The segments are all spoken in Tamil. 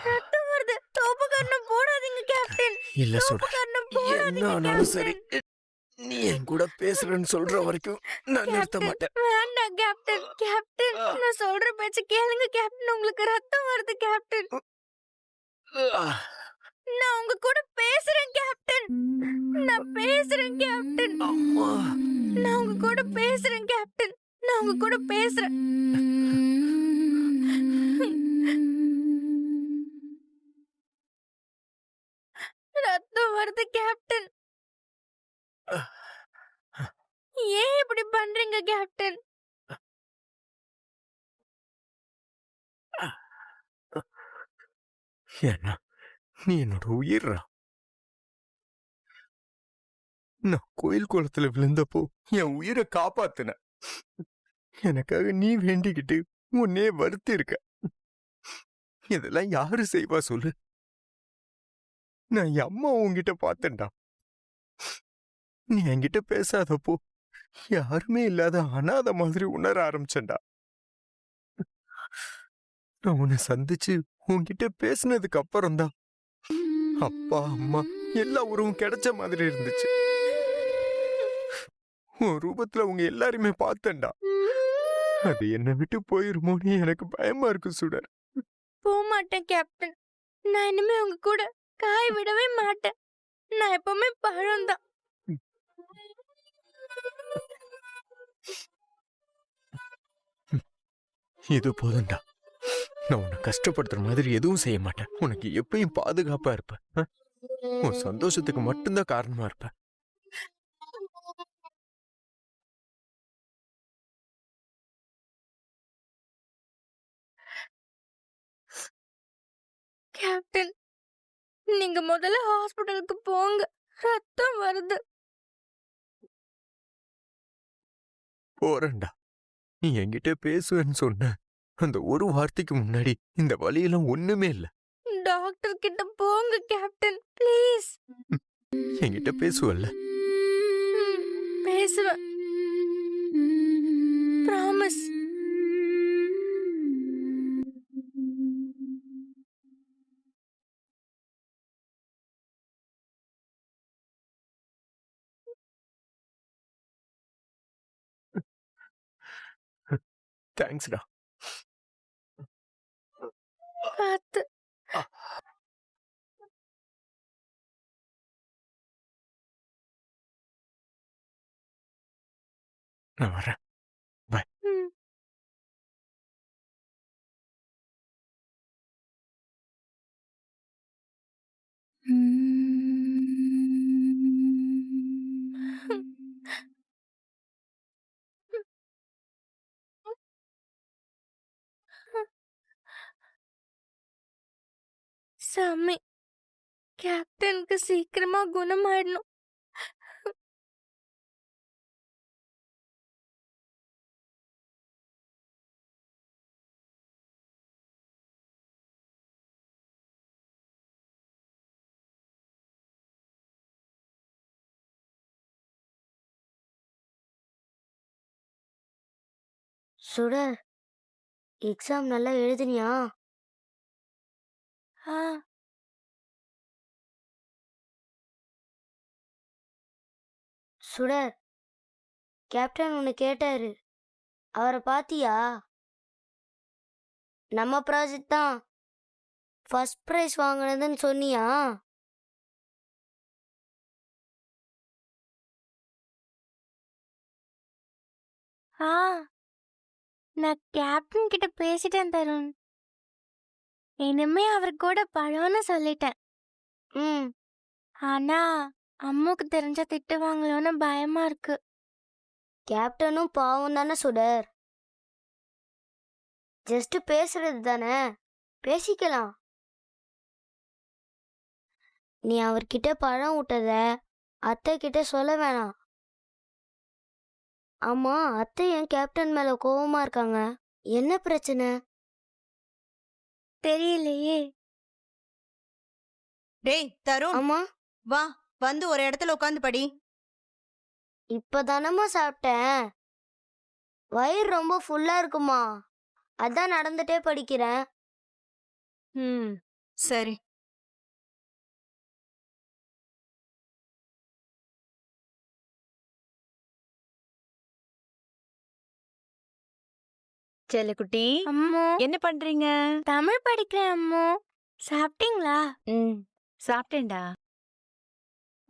ரத்தம் வருது. தோப்பு கரணம் போடாதீங்க கேப்டன். இல்ல தோப்பு சுடர், கரணம் என்ன போடாதீங்க ஆனாலும் சரி, கேப்டன். நீ என் கூட பேசுறேன்னு சொல்ற வரைக்கும் நான் நிறுத்த கேப்டன் மாட்டேன். வேண்டாம் கேப்டன். கேப்டன் நான் சொல்ற பேச்ச கேளுங்க கேப்டன். உங்களுக்கு ரத்தம் வருது கேப்டன். ஆ, நான் உங்க கூட பேசுறேன் கேப்டன். நான் பேசுறேன் கேப்டன். அம்மா. நான் உங்க கூட பேசுறேன் கேப்டன். நான் உங்க கூட பேசுறேன். ரத்தம் வருது கேப்டன். ஏன் இப்படி பண்றீங்க கேப்டன்? ஏன்னா நீ என்னோட உயிர்ரா. நான் கோயில் குளத்துல விழுந்தப்போ என் உயிரை காப்பாத்துன. எனக்காக நீ வேண்டிக்கிட்டு உன்னே வருத்தி இருக்க. இதெல்லாம் யாரு செய்வா சொல்லு? நான் என் அம்மா உன்கிட்ட பார்த்தேன்டா. நீ என்கிட்ட பேசாதப்போ யாருமே இல்லாத அனாதை மாதிரி உணர ஆரம்பிச்சேன்டா. நான் உன்னை சந்திச்சு உன்கிட்ட பேசினதுக்கு அப்புறம் தான் அப்பா அம்மா எல்லா உறவும் கிடைச்ச மாதிரி இருந்துச்சு. உன் ரூபத்துல உங்க எல்லாரையுமே பார்த்தேன்டா. அது என்னை விட்டு போயிருமோன்னு எனக்கு பயமா இருக்கு சுடர். போக மாட்டேன் கேப்டன். நான் இனிமே உங்க கூட காய் விடவே மாட்டேன். நான் எப்பவுமே பழம்தான். இது போதும்டா. நான் உன்னை கஷ்டப்படுத்துற மாதிரி எதுவும் செய்ய மாட்டேன். உனக்கு எப்பயும் பாதுகாப்பா இருப்பேன். உன் சந்தோஷத்துக்கு மட்டும்தான் காரணமா இருப்பேன். கேப்டன் நீங்க முதல்ல ஹாஸ்பிடலுக்கு போங்க. ரத்தம் வருது. போறேன்டா. நீ என்கிட்ட பேசுவேன்னு சொன்ன அந்த ஒரு வார்த்தைக்கு முன்னாடி இந்த வலியெல்லாம் ஒண்ணுமே இல்ல. டாக்டர் கிட்ட போங்க கேப்டன் ப்ளீஸ். என்கிட்ட பேசுவல்ல? பேசுவேன். ப்ராமிஸ். தேங்க்ஸ்டா. பார்த்து. நான் வரேன். பாய். ம். சாமி கேப்டனுக்கு சீக்கிரமா குணமாயிடணும். சுடர், எக்ஸாம் நல்லா எழுதுனியா? ஆ சுடர், கேப்டன் உன்னை கேட்டாரு. அவரை பாத்தியா? நம்ம ப்ராஜெக்ட் தான் ஃபர்ஸ்ட் ப்ரைஸ் வாங்கினதுன்னு சொன்னியா? ஆ நான் கேப்டன் கிட்ட பேசிட்டேன் தருண். இனிமே அவர் கூட பழம்னு சொல்லிட்டேன். ம். ஆனா அம்முக்கு தெரிஞ்சா திட்டுவாங்களோன்னு பயமா இருக்கு. கேப்டனும் பாவம் தானே சுடர். ஜஸ்ட் பேசுறது தானே, பேசிக்கலாம். நீ அவர்கிட்ட பழம் விட்டத அத்தை கிட்ட சொல்ல வேணாம். ஆமா, அத்தை ஏன் கேப்டன் மேல கோவமா இருக்காங்க? என்ன பிரச்சனை? தெரியலையே. டேய் தருண், ஆமா, வா வந்து ஒரு இடத்துல உட்காந்து படி. இப்பதானம்மா சாப்பிட்டேன். வயிறு ரொம்ப ஃபுல்லா இருக்குமா, அதான் நடந்துட்டே படிக்கிறேன். ம் சரி. செல்லக்குட்டி, அம்மு என்ன பண்றீங்க? தமிழ் படிக்கிறேன் அம்மு. சாப்பிட்டீங்களா? ம், சாப்பிட்டேன்டா.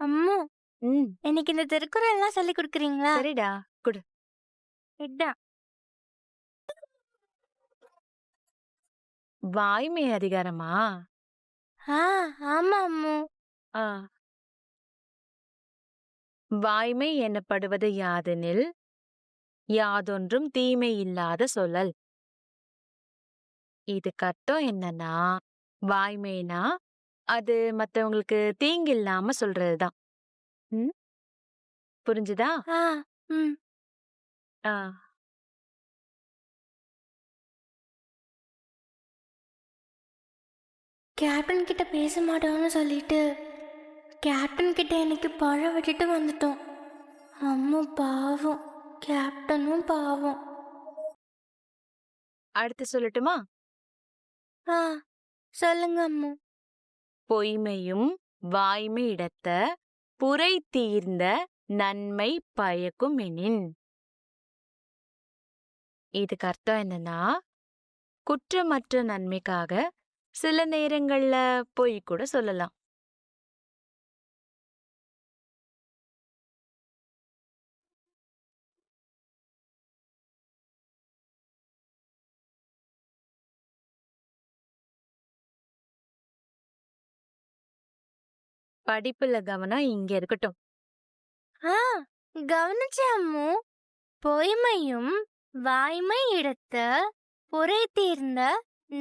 அம்மு ம், எனக்கு இந்த திருக்குறள் எல்லாம் சொல்லி கொடுக்குறீங்களா? சரிடா, குடு. இதான். வாய்மை அதிகாரமா? ஆ ஆமா அம்மு. ஆ. வாய்மை எனப்படுவது யாதெனில், யாதொன்றும் தீமை இல்லாத சொல்லல். இதுக்கு அர்த்தம் என்னன்னா, வாய்மைனா அது மத்தவங்களுக்கு தீங்கு இல்லாம சொல்றதுதான். ம், புரிஞ்சுதா? ஆ ம் ஆ. கேப்டன் கிட்ட பேச மாட்டோம்னு சொல்லிட்டு கேப்டன் கிட்ட எனக்கு பழம் விட்டுட்டு வந்துட்டோம். அம்மு பாவம், கேப்டனும் பாவம். அடுத்து சொல்லட்டுமா? ஆ சொல்லுங்க அம்மு. பொய்மையும் வாய்மை இடத்த புரை தீர்ந்த நன்மை பயக்கும் எனின். இதுக்கு அர்த்தம் என்னன்னா, குற்றமற்ற நன்மைக்காக சில நேரங்கள்ல பொய் கூட சொல்லலாம். படிப்புல கவனம் இங்க இருக்கட்டும். ஆ கவனிச்சேன் அம்மு. பொய்மையும் வாய்மை இடத்த புரை தீர்ந்த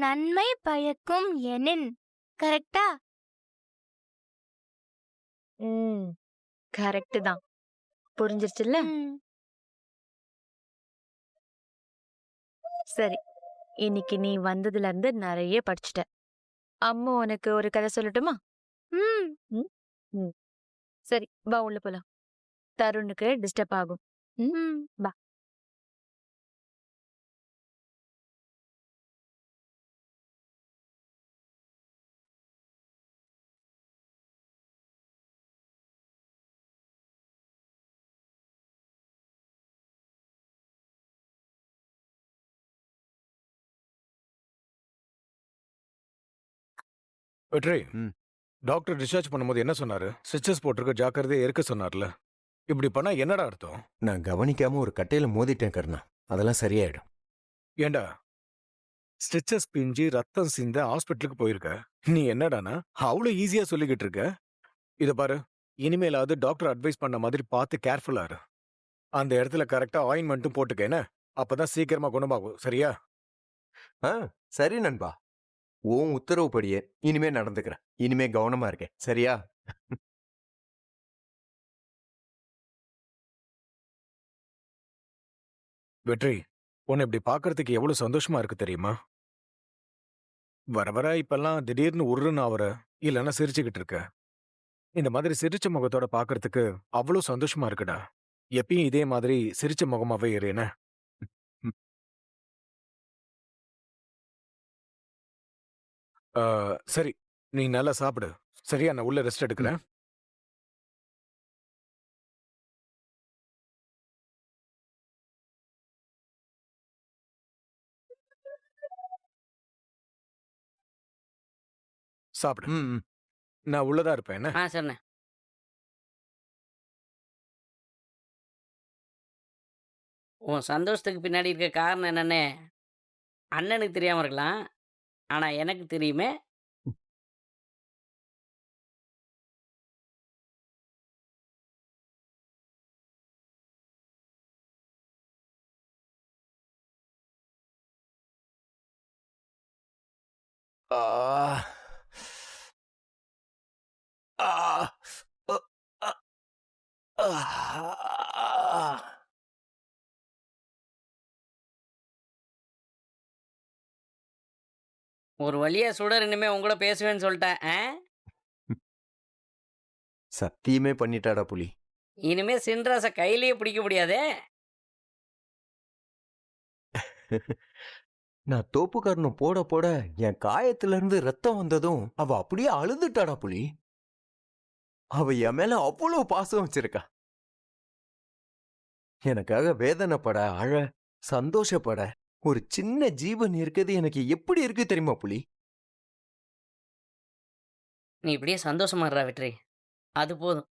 நன்மை பயக்கும் எனின். கரெக்டா? ம், கரெக்ட் தான். புரிஞ்சிருச்சுல்ல? ம். சரி, இன்னைக்கு நீ வந்ததுல இருந்து நிறைய படிச்சுட்ட. அம்மா உனக்கு ஒரு கதை சொல்லட்டுமா? ம் ம், ம். சரி, வா உள்ள போலாம். தருணுக்கு டிஸ்டர்ப் ஆகும். ம், ம் வா. வெற்றி, ம். டாக்டர் டிஸ்சார்ஜ் பண்ணும்போது என்ன சொன்னாரு? ஸ்டிச்சஸ் போட்டிருக்க, ஜாக்கிரதையா இருக்க சொன்னார்ல. இப்படி பண்ணா என்னடா அர்த்தம்? நான் கவனிக்காம ஒரு கட்டையில மோதிட்டேன் கருணா. அதெல்லாம் சரியாயிடும். ஏண்டா, ஸ்டிச்சஸ் பிஞ்சு ரத்தம் சிந்த ஹாஸ்பிட்டலுக்கு போயிருக்க, நீ என்னடானா அவ்வளவு ஈஸியா சொல்லிக்கிட்டு இருக்க? இத பாரு, இனிமேலாவது டாக்டர் அட்வைஸ் பண்ண மாதிரி பார்த்து கேர்ஃபுல்லா இரு. அந்த இடத்துல கரெக்டா ஆயின்மெண்ட்டும் போட்டுக்க என்ன? அப்பதான் சீக்கிரமா குணமாகும், சரியா? ஆ சரி நண்பா. உன் உத்தரவுப்படியே இனிமே நடந்துக்கிறேன். இனிமே கவனமா இருக்கேன். சரியா? வெற்றி, உன்னை இப்படி பார்க்கறதுக்கு எவ்வளவு சந்தோஷமா இருக்கு தெரியுமா? வர வர இப்பெல்லாம் திடீர்னு உருன்னு ஆவற, இல்லைன்னா சிரிச்சுக்கிட்டு இருக்க. இந்த மாதிரி சிரிச்ச முகத்தோட பார்க்கறதுக்கு அவ்வளவு சந்தோஷமா இருக்குடா. எப்பயும் இதே மாதிரி சிரிச்ச முகமாவே இரு என்ன? ம். ஆ, சரி, நீ நல்லா சாப்பிடு. சரியா, நான் உள்ள ரெஸ்ட் எடுக்கிறேன். சாப்பிடு. ம், ம். நான் உள்ளதா இருப்பேன் என்ன? சரிண்ணே. உன் சந்தோஷத்துக்கு பின்னாடி இருக்க காரணம் என்னன்னு அண்ணனுக்கு தெரியாம இருக்கலாம். ஆனா எனக்கு தெரியுமே. ஆ. ஆ. அ, அ, ஆ. ஒரு வழியா சுடர் இனிமே உன் கூட பேசுவேன்னு சொல்லிட்டேன். சத்தியமே பண்ணிட்டாடா புலி. இனிமே சின்ராச கையிலேயே பிடிக்க முடியாதே. நான் தோப்புக்காரனும் போட போட என் காயத்துல இருந்து ரத்தம் வந்ததும் அவ அப்படியே அழுதுட்டாடா புலி. அவ என் மேல அவ்வளவு பாசம் வச்சிருக்கா. எனக்காக வேதனைப்பட, அழ, சந்தோஷப்பட ஒரு சின்ன ஜீவன் இருக்குது எனக்கு எப்படி இருக்கு தெரியுமா புலி? நீ இப்படியே சந்தோஷமா இருடா வெற்றி. அது போதும்.